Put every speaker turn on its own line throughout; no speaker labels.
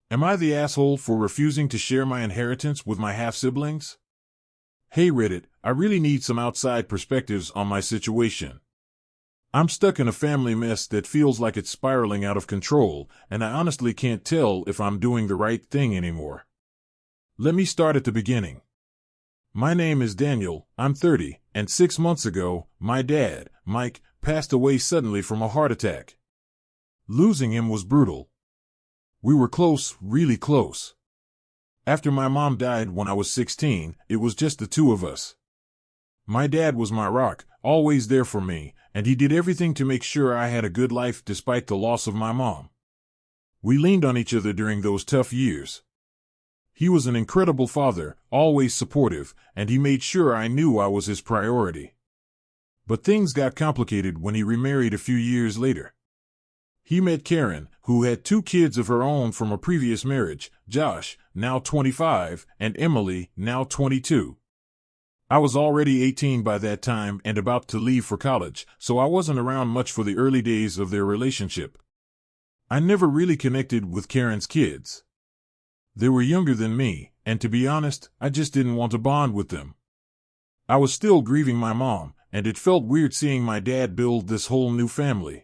Am I the asshole for refusing to share my inheritance with my half-siblings? Hey Reddit, I really need some outside perspectives on my situation. I'm stuck in a family mess that feels like it's spiraling out of control, and I honestly can't tell if I'm doing the right thing anymore. Let me start at the beginning. My name is Daniel, I'm 30, and 6 months ago, my dad, Mike, passed away suddenly from a heart attack. Losing him was brutal. We were close, really close. After my mom died when I was 16, it was just the two of us. My dad was my rock, always there for me, and he did everything to make sure I had a good life despite the loss of my mom. We leaned on each other during those tough years. He was an incredible father, always supportive, and he made sure I knew I was his priority. But things got complicated when he remarried a few years later. He met Karen, who had 2 kids of her own from a previous marriage, Josh, now 25, and Emily, now 22. I was already 18 by that time and about to leave for college, so I wasn't around much for the early days of their relationship. I never really connected with Karen's kids. They were younger than me, and to be honest, I just didn't want to bond with them. I was still grieving my mom, and it felt weird seeing my dad build this whole new family.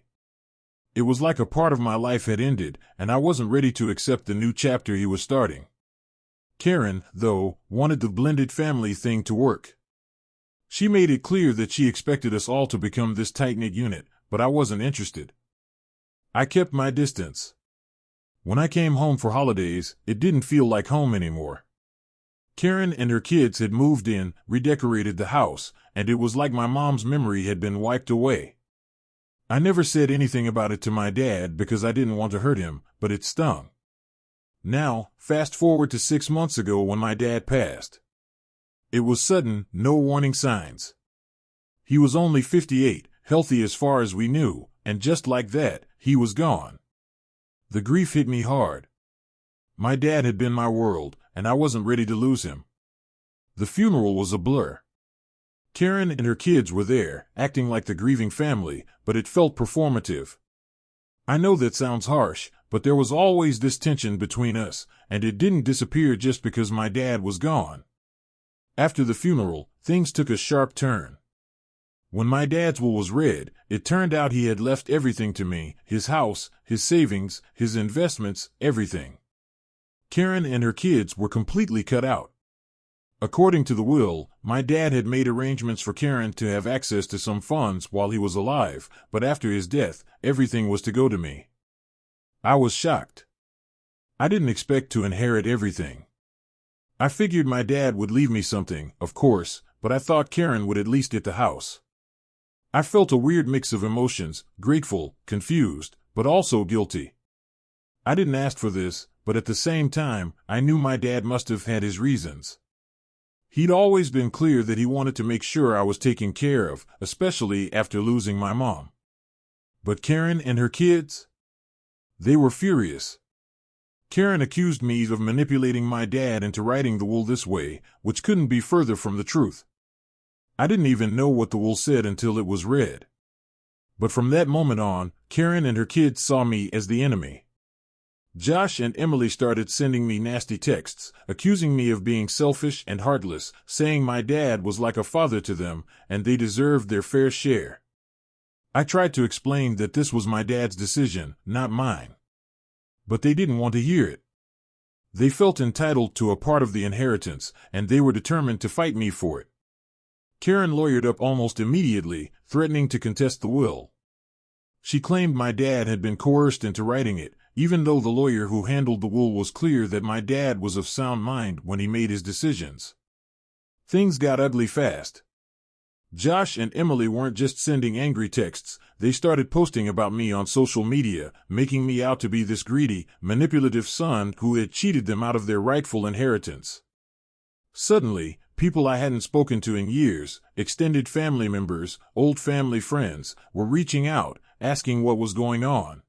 It was like a part of my life had ended, and I wasn't ready to accept the new chapter he was starting. Karen, though, wanted the blended family thing to work. She made it clear that she expected us all to become this tight-knit unit, but I wasn't interested. I kept my distance. When I came home for holidays, it didn't feel like home anymore. Karen and her kids had moved in, redecorated the house, and it was like my mom's memory had been wiped away. I never said anything about it to my dad because I didn't want to hurt him, but it stung. Now, fast forward to 6 months ago when my dad passed. It was sudden, no warning signs. He was only 58, healthy as far as we knew, and just like that, he was gone. The grief hit me hard. My dad had been my world, and I wasn't ready to lose him. The funeral was a blur. Karen and her kids were there, acting like the grieving family, but it felt performative. I know that sounds harsh, but there was always this tension between us, and it didn't disappear just because my dad was gone. After the funeral, things took a sharp turn. When my dad's will was read, it turned out he had left everything to me, his house, his savings, his investments, everything. Karen and her kids were completely cut out. According to the will, my dad had made arrangements for Karen to have access to some funds while he was alive, but after his death, everything was to go to me. I was shocked. I didn't expect to inherit everything. I figured my dad would leave me something, of course, but I thought Karen would at least get the house. I felt a weird mix of emotions, grateful, confused, but also guilty. I didn't ask for this, but at the same time, I knew my dad must have had his reasons. He'd always been clear that he wanted to make sure I was taken care of, especially after losing my mom. But Karen and her kids? They were furious. Karen accused me of manipulating my dad into writing the will this way, which couldn't be further from the truth. I didn't even know what the will said until it was read. But from that moment on, Karen and her kids saw me as the enemy. Josh and Emily started sending me nasty texts, accusing me of being selfish and heartless, saying my dad was like a father to them, and they deserved their fair share. I tried to explain that this was my dad's decision, not mine. But they didn't want to hear it. They felt entitled to a part of the inheritance, and they were determined to fight me for it. Karen lawyered up almost immediately, threatening to contest the will. She claimed my dad had been coerced into writing it, even though the lawyer who handled the will was clear that my dad was of sound mind when he made his decisions. Things got ugly fast. Josh and Emily weren't just sending angry texts, they started posting about me on social media, making me out to be this greedy, manipulative son who had cheated them out of their rightful inheritance. Suddenly, people I hadn't spoken to in years, extended family members, old family friends, were reaching out, asking what was going on.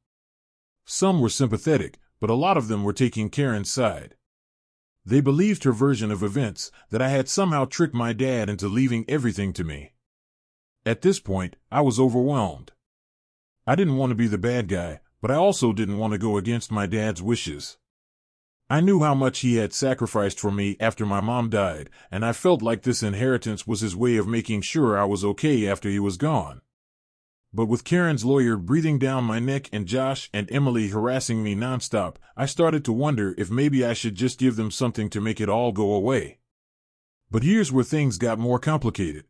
Some were sympathetic, but a lot of them were taking Karen's side. They believed her version of events, that I had somehow tricked my dad into leaving everything to me. At this point, I was overwhelmed. I didn't want to be the bad guy, but I also didn't want to go against my dad's wishes. I knew how much he had sacrificed for me after my mom died, and I felt like this inheritance was his way of making sure I was okay after he was gone. But with Karen's lawyer breathing down my neck and Josh and Emily harassing me nonstop, I started to wonder if maybe I should just give them something to make it all go away. But here's where things got more complicated.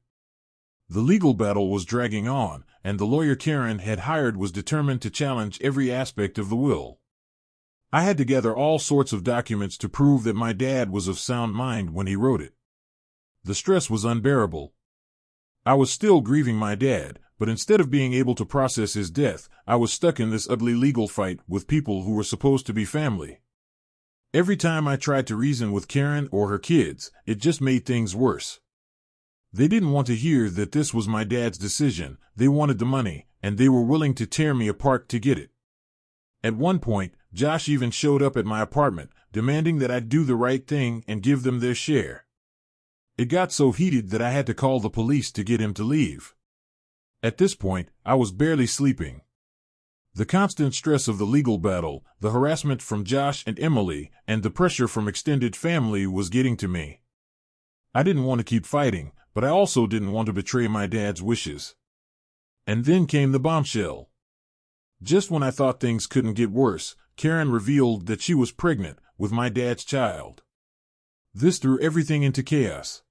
The legal battle was dragging on, and the lawyer Karen had hired was determined to challenge every aspect of the will. I had to gather all sorts of documents to prove that my dad was of sound mind when he wrote it. The stress was unbearable. I was still grieving my dad, but instead of being able to process his death, I was stuck in this ugly legal fight with people who were supposed to be family. Every time I tried to reason with Karen or her kids, it just made things worse. They didn't want to hear that this was my dad's decision. They wanted the money, and they were willing to tear me apart to get it. At one point, Josh even showed up at my apartment, demanding that I do the right thing and give them their share. It got so heated that I had to call the police to get him to leave. At this point, I was barely sleeping. The constant stress of the legal battle, the harassment from Josh and Emily, and the pressure from extended family was getting to me. I didn't want to keep fighting, but I also didn't want to betray my dad's wishes. And then came the bombshell. Just when I thought things couldn't get worse, Karen revealed that she was pregnant with my dad's child. This threw everything into chaos.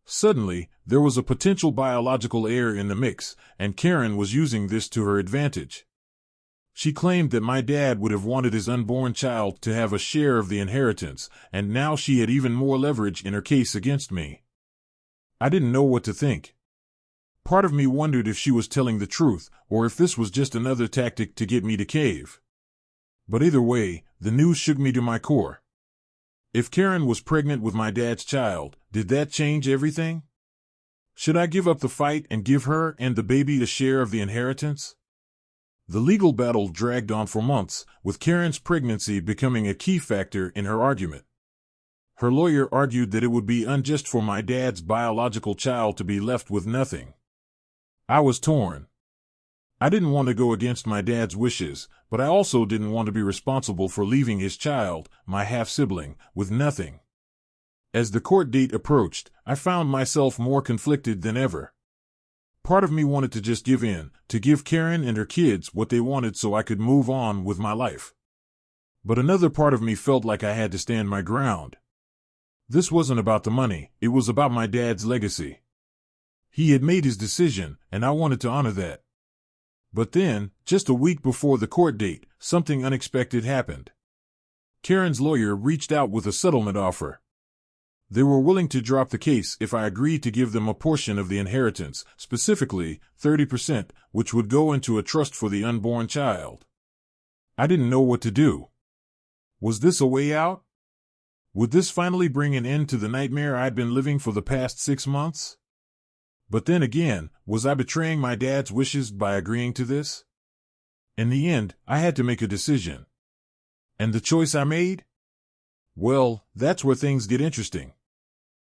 Suddenly, there was a potential biological heir in the mix, and Karen was using this to her advantage. She claimed that my dad would have wanted his unborn child to have a share of the inheritance, and now she had even more leverage in her case against me. I didn't know what to think. Part of me wondered if she was telling the truth, or if this was just another tactic to get me to cave. But either way, the news shook me to my core. If Karen was pregnant with my dad's child, did that change everything? Should I give up the fight and give her and the baby a share of the inheritance? The legal battle dragged on for months, with Karen's pregnancy becoming a key factor in her argument. Her lawyer argued that it would be unjust for my dad's biological child to be left with nothing. I was torn. I didn't want to go against my dad's wishes, but I also didn't want to be responsible for leaving his child, my half-sibling, with nothing. As the court date approached, I found myself more conflicted than ever. Part of me wanted to just give in, to give Karen and her kids what they wanted so I could move on with my life. But another part of me felt like I had to stand my ground. This wasn't about the money, it was about my dad's legacy. He had made his decision, and I wanted to honor that. But then, just a week before the court date, something unexpected happened. Karen's lawyer reached out with a settlement offer. They were willing to drop the case if I agreed to give them a portion of the inheritance, specifically 30%, which would go into a trust for the unborn child. I didn't know what to do. Was this a way out? Would this finally bring an end to the nightmare I'd been living for the past 6 months? But then again, was I betraying my dad's wishes by agreeing to this? In the end, I had to make a decision. And the choice I made? Well, that's where things get interesting.